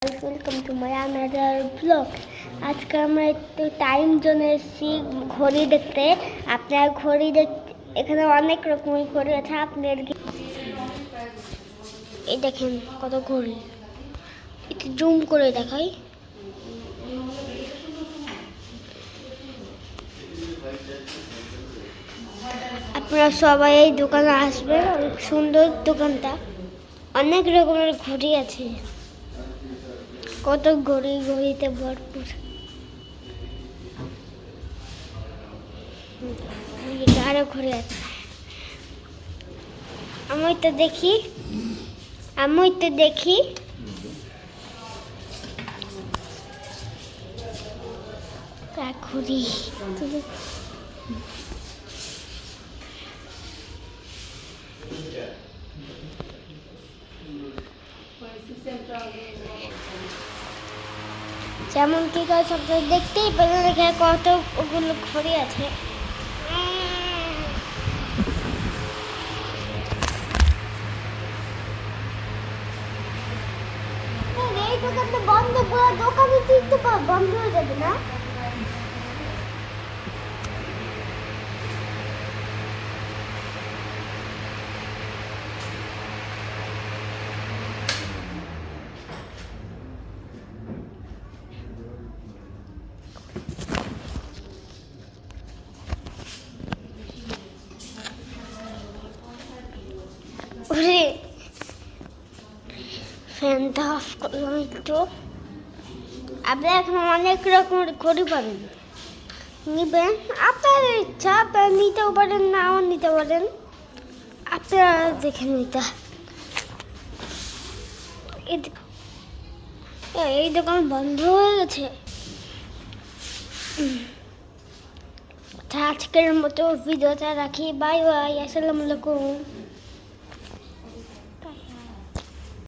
Welcome to my another blog. আজকে আমরা একটু টাইম জোনে এসেছি ঘড়ি দেখতে। আপনার ঘড়ি দেখতে এখানে অনেক রকমের ঘড়ি আছে। আপনার এই দেখেন কত ঘড়ি, একটু জুম করে দেখাই। আপনারা সবাই এই দোকানে আসবেন, অনেক সুন্দর দোকানটা, অনেক রকমের ঘড়ি আছে। কত ঘড়িতে ভরপুর। আরো ঘড়ি আছে। আমি তো দেখি ঘড়ি। যেমন কি করে সব দেখতেই পেলেন, এখানে কতগুলো ঘড়ি আছে। এই দোকানটা বন্ধ, পুরো দোকানে কিন্তু বন্ধ হয়ে যাবে না? ফ্যানটা অফ করলাম একটু। আপনি এখন অনেক রকমের ঘড়ি পাবেন, নিবেন আপনার ইচ্ছা। আপনারা নিতেও পারেন, নাও নিতে পারেন, আপনারা দেখে নিতে। এই দোকান বন্ধ হয়ে গেছে। আজকের মতো ভিডিওটা রাখি। বাই বাই, আসসালামু আলাইকুম।